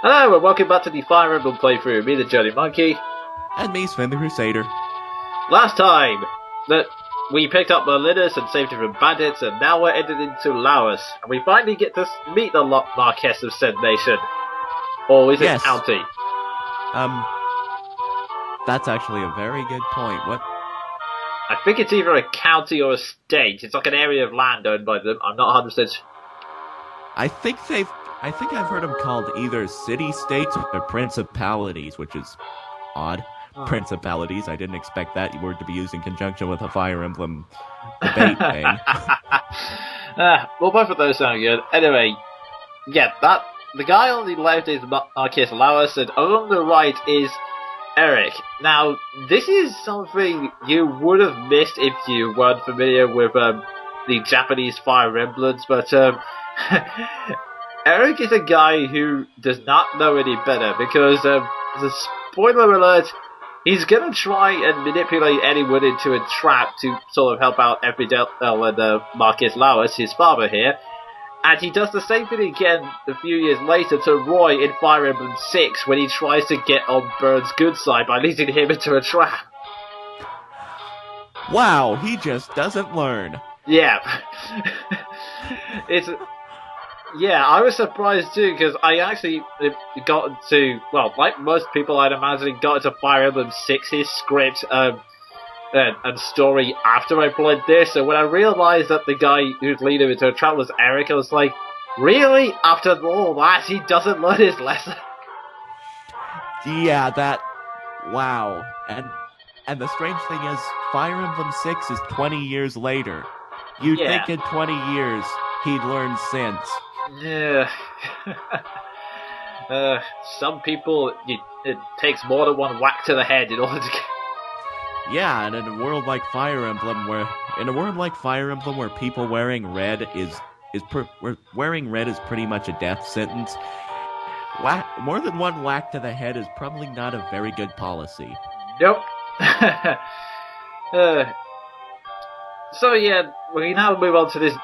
Hello and welcome back to the Fire Emblem playthrough. Me, the Jonin Monkey. And me, Sven the Crusader. Last time that we picked up Linus and saved him from bandits, and now we're entered into Laos, and we finally get to meet the Marquess of said nation, or is it Yes. county? That's actually a very good point. What? I think it's either a county or a state. It's like an area of land owned by them. I'm not 100%. I think I've heard them called either city-states or principalities, which is odd. Oh. Principalities. I didn't expect that word to be used in conjunction with a Fire Emblem debate thing. Well, both of those sound good. Anyway, yeah, the guy on the left is Marquess Laos, and along the right is Eric. Now, this is something you would have missed if you weren't familiar with the Japanese Fire Emblems, but Eric is a guy who does not know any better, because, as a spoiler alert, he's gonna try and manipulate anyone into a trap to sort of help out Efidel and Marquess Laos, his father here. And he does the same thing again a few years later to Roy in Fire Emblem 6 when he tries to get on Burn's good side by leading him into a trap. Wow, he just doesn't learn. Yeah. Yeah, I was surprised too, because I actually got into, well, like most people I'd imagine, got into Fire Emblem 6's script and story after I played this, so when I realised that the guy who's leading into a trap was Eric, I was like, really? After all that, he doesn't learn his lesson? Yeah, wow. And the strange thing is, Fire Emblem 6 is 20 years later. You'd think in 20 years he'd learn sense. Yeah. Some people, it takes more than one whack to the head in order to get... Yeah, and in a world like Fire Emblem, where people wearing red where wearing red is pretty much a death sentence, more than one whack to the head is probably not a very good policy. Nope. So yeah, we now move on to this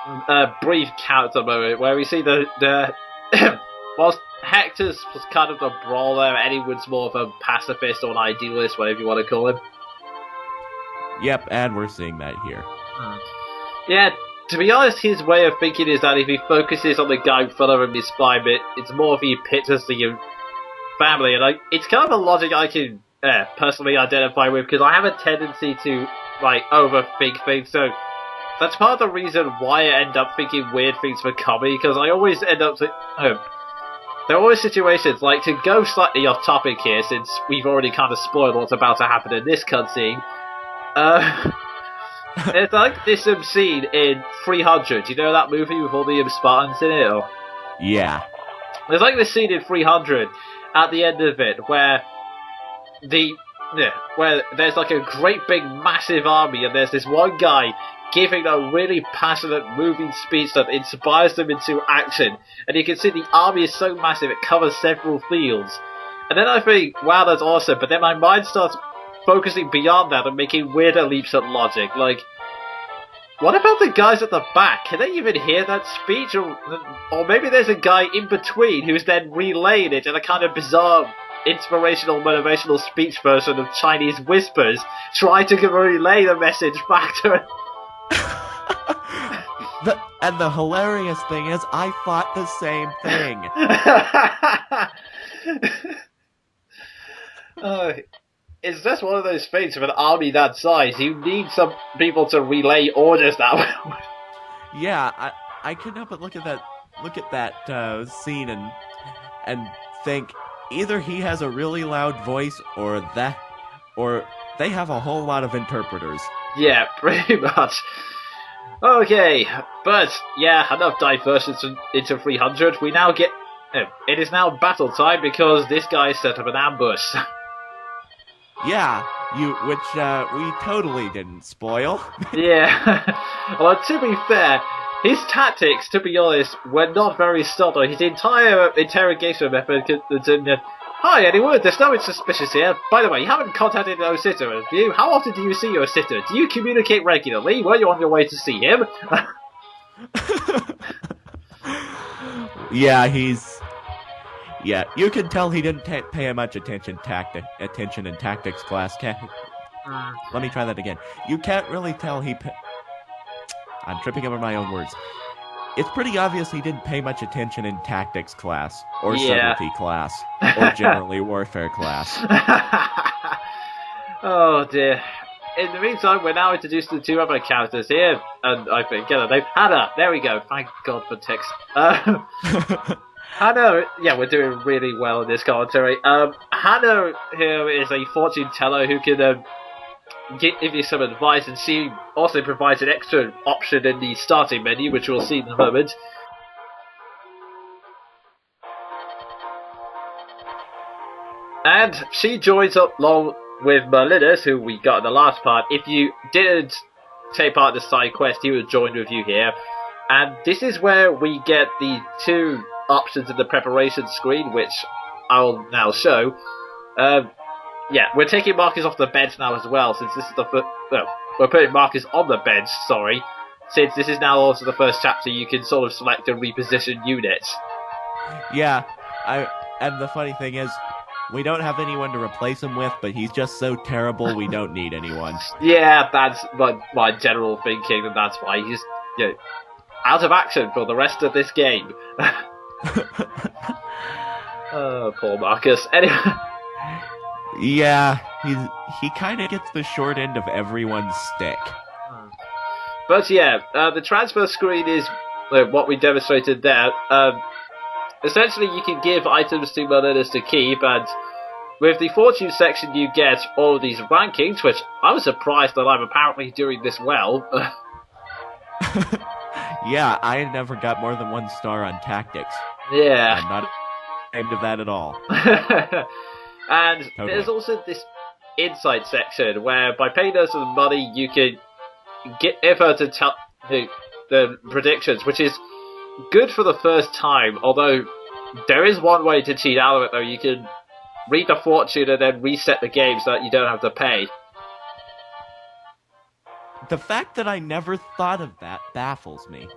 brief counter moment where we see the whilst Hector's was kind of the brawler, anyone's more of a pacifist or an idealist, whatever you want to call him. Yep, and we're seeing that here. Yeah, to be honest, his way of thinking is that if he focuses on the guy in front of him, he's fine, but it's more if he pictures the family, and it's kind of a logic I can personally identify with, because I have a tendency to overthink things, so that's part of the reason why I end up thinking weird things for comedy, because I always end up there are always situations, like, to go slightly off topic here, since we've already kind of spoiled what's about to happen in this cutscene. It's like this scene in 300. You know that movie with all the Spartans in it? Or? Yeah. There's like this scene in 300 at the end of it where where there's like a great big massive army, and there's this one guy giving a really passionate, moving speech that inspires them into action, and you can see the army is so massive it covers several fields. And then I think, wow, that's awesome, but then my mind starts focusing beyond that and making weirder leaps of logic, like, what about the guys at the back? Can they even hear that speech? Or maybe there's a guy in between who's then relaying it in a kind of bizarre, inspirational, motivational speech version of Chinese whispers, trying to relay the message back to it. And the hilarious thing is, I thought the same thing. It's just one of those things with an army that size. You need some people to relay orders that way. Yeah, I couldn't help but look at that scene and think either he has a really loud voice or they have a whole lot of interpreters. Yeah, pretty much. Okay, but yeah, enough diversions into 300. We now get... it is now battle time because this guy set up an ambush. Yeah, which we totally didn't spoil. Yeah. Well, to be fair, his tactics, to be honest, were not very subtle. His entire interrogation method continued. Hi, anyone, there's nothing suspicious here. By the way, you haven't contacted your sitter, have you? How often do you see your sitter? Do you communicate regularly? Were you on your way to see him? Yeah, Yeah, you can tell he didn't pay much attention in tactics class. Let me try that again. You can't really tell I'm tripping over my own words. It's pretty obvious he didn't pay much attention in tactics class, or subtlety class, or generally warfare class. Oh dear. In the meantime, we're now introduced to two other characters here, and I forget her name. Hannah! There we go. Thank God for text. Hannah, yeah, we're doing really well in this commentary. Hannah here is a fortune teller who can give you some advice, and she also provides an extra option in the starting menu, which we'll see in a moment. And she joins up along with Merlinus, who we got in the last part. If you didn't take part in the side quest, he would join with you here. And this is where we get the two options in the preparation screen, which I'll now show. Yeah, we're taking markers off the bench now as well, since this is the first... Well, we're putting markers on the bench, sorry. Since this is now also the first chapter, you can sort of select and reposition units. Yeah, and the funny thing is, we don't have anyone to replace him with, but he's just so terrible we don't need anyone. Yeah, that's my general thinking, and that's why he's out of action for the rest of this game. Oh, poor Marcus. Anyway... Yeah, he kind of gets the short end of everyone's stick. But yeah, the transfer screen is what we demonstrated there. Essentially, you can give items to Merlinus to keep, and with the fortune section you get all of these rankings, which I was surprised that I'm apparently doing this well. Yeah, I never got more than 1 star on tactics. Yeah. I'm not ashamed of that at all. And there's also this insight section where by paying us some money you can get Eva to tell the predictions, which is good for the first time, although there is one way to cheat out of it though. You can read the fortune and then reset the game so that you don't have to pay. The fact that I never thought of that baffles me.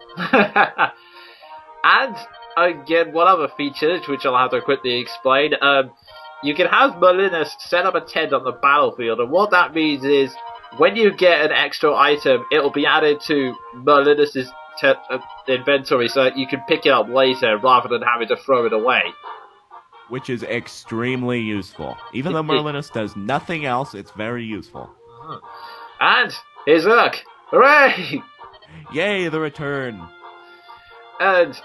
And again, one other feature, which I'll have to quickly explain, you can have Merlinus set up a tent on the battlefield, and what that means is, when you get an extra item, it'll be added to Merlinus' inventory so that you can pick it up later rather than having to throw it away. Which is extremely useful. Even though Merlinus does nothing else, it's very useful. And here's Urk! Hooray! Yay, the return! And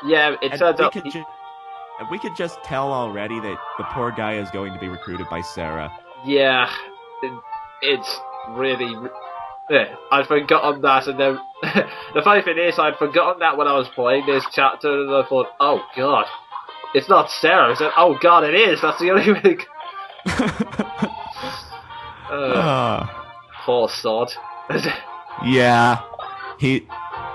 yeah, it turns out... And we could just tell already that the poor guy is going to be recruited by Sarah. Yeah, it's really... I'd forgotten that, and then... the funny thing is, I'd forgotten that when I was playing this chapter, and I thought, oh god, it's not Sarah. I said, oh god, it is! That's the only thing... Poor sod. Yeah,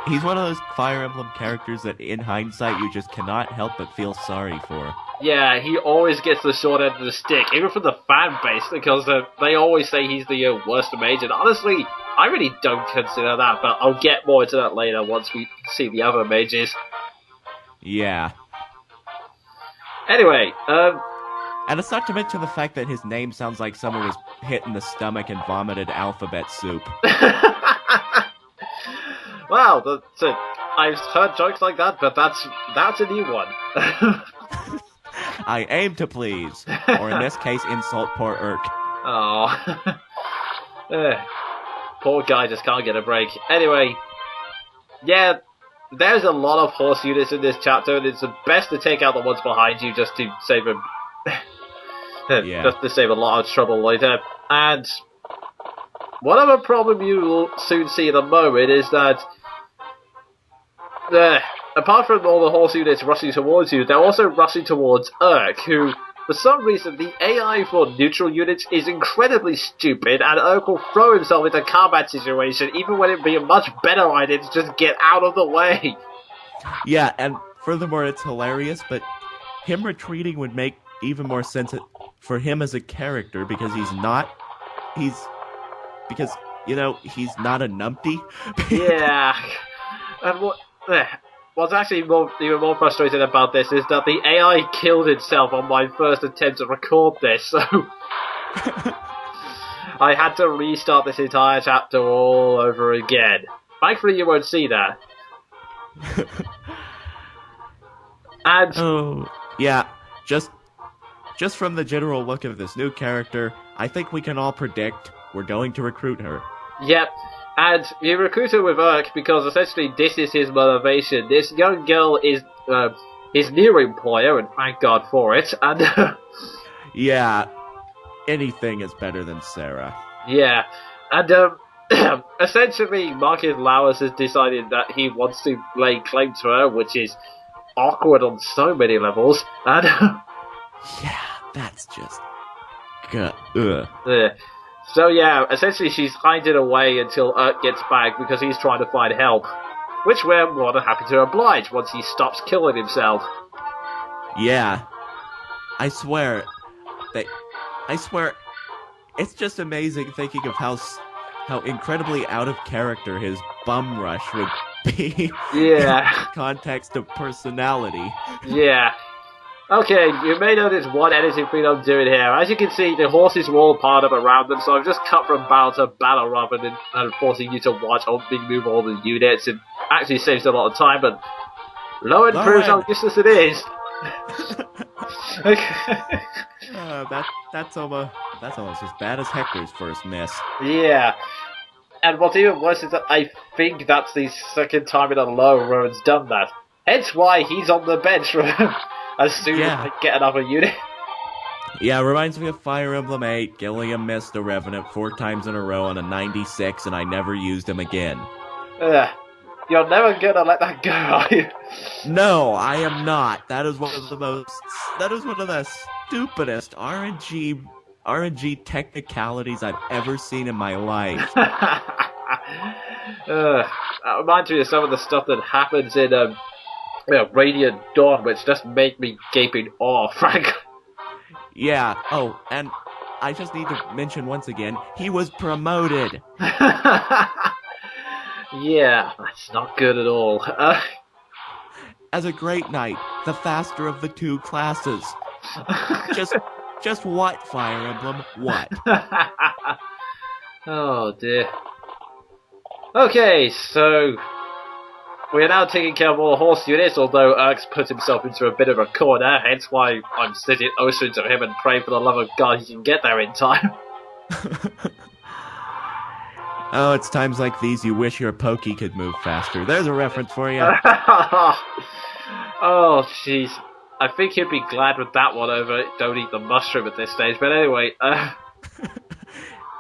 He's one of those Fire Emblem characters that, in hindsight, you just cannot help but feel sorry for. Yeah, he always gets the short end of the stick, even from the fan base, because they always say he's the worst mage, and honestly, I really don't consider that, but I'll get more into that later once we see the other mages. Yeah. Anyway, and it's not to mention the fact that his name sounds like someone was hit in the stomach and vomited alphabet soup. Wow, I've heard jokes like that, but that's a new one. I aim to please, or in this case, insult poor Urk. Oh, poor guy just can't get a break. Anyway, yeah, there's a lot of horse units in this chapter, and it's best to take out the ones behind you just to save them, just to save a lot of trouble later. And one other problem you will soon see in a moment is that apart from all the horse units rushing towards you, they're also rushing towards Urk, who, for some reason, the AI for neutral units is incredibly stupid, and Urk will throw himself into a combat situation, even when it'd be a much better idea to just get out of the way. Yeah, and furthermore, it's hilarious, but him retreating would make even more sense for him as a character, because he's not a numpty. Yeah. And what... what's actually even more frustrating about this is that the AI killed itself on my first attempt to record this, so I had to restart this entire chapter all over again. Thankfully, you won't see that. And oh, yeah, just from the general look of this new character, I think we can all predict we're going to recruit her. yep. And you recruit her with Urk because essentially this is his motivation. This young girl is his new employer, and thank God for it. And Yeah, anything is better than Sarah. yeah, and essentially Marcus Lowers has decided that he wants to lay claim to her, which is awkward on so many levels. And Yeah, that's just... Ugh. so yeah, essentially she's hiding away until Urk gets back because he's trying to find help, which we're more than happy to oblige once he stops killing himself. Yeah, I swear, it's just amazing thinking of how incredibly out of character his bum rush would be. Yeah. In the context of personality. Yeah. Okay, you may notice one editing thing I'm doing here. As you can see, the horses were all piled up around them, so I've just cut from battle to battle rather than forcing you to watch me move all the units. It actually saves a lot of time, but lo and proves how useless it is. That's almost as bad as Hector's first miss. Yeah. And what's even worse is that I think that's the second time in a row Rowan's done that. Hence why he's on the bench as soon as I get another unit. Yeah, reminds me of Fire Emblem 8. Gilliam missed a Revenant 4 times in a row on a 96, and I never used him again. You're never gonna let that go, are you? No, I am not. That is one of the stupidest RNG technicalities I've ever seen in my life. That reminds me of some of the stuff that happens in Radiant Dawn, which just made me gaping awe, frankly. Yeah, oh, and I just need to mention once again, he was promoted! Yeah, that's not good at all. As a Great Knight, the faster of the two classes. Just what, Fire Emblem? What? Oh dear. Okay, so we are now taking care of all the horse units, although Urk's put himself into a bit of a corner, hence why I'm sitting oceans of him and praying for the love of God he can get there in time. Oh, it's times like these you wish your Pokey could move faster. There's a reference for you. Oh, jeez. I think he'd be glad with that one over Don't Eat the Mushroom at this stage, but anyway.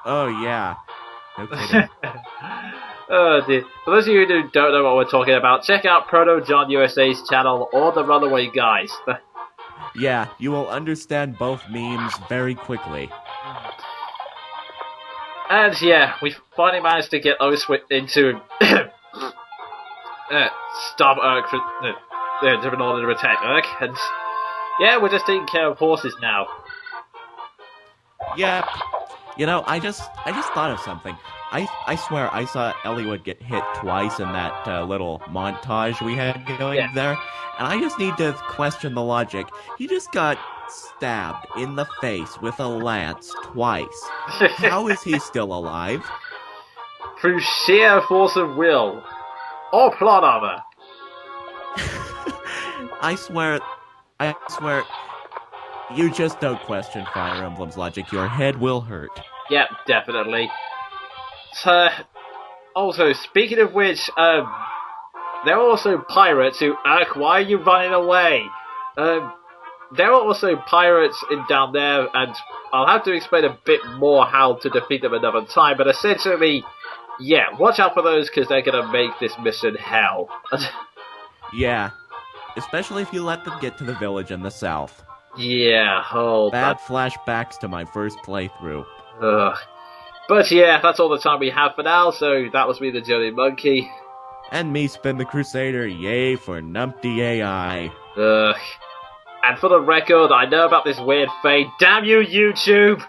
Oh, yeah. No kidding. Oh, dear. For those of you who don't know what we're talking about, check out Proto John USA's channel or The Runaway Guys. Yeah, you will understand both memes very quickly. And yeah, we finally managed to get Oswit into stop Urk in order to attack Urk, and yeah, we're just taking care of horses now. Yeah, you know, I just thought of something. I swear I saw Eliwood get hit twice in that little montage we had going there, and I just need to question the logic. He just got stabbed in the face with a lance twice. How is he still alive? Through sheer force of will. Or plot armor. I swear, you just don't question Fire Emblem's logic. Your head will hurt. Yep, definitely. So, also, speaking of which, there are also pirates who, Urk, why are you running away? There are also pirates down there, and I'll have to explain a bit more how to defeat them another time, but essentially, yeah, watch out for those, because they're going to make this mission hell. Yeah, especially if you let them get to the village in the south. Yeah, bad flashbacks to my first playthrough. Ugh. But yeah, that's all the time we have for now, so that was me, the Jonin Monkey. And me, Sven the Crusader, yay for numpty AI. Ugh. And for the record, I know about this weird fade. Damn you, YouTube!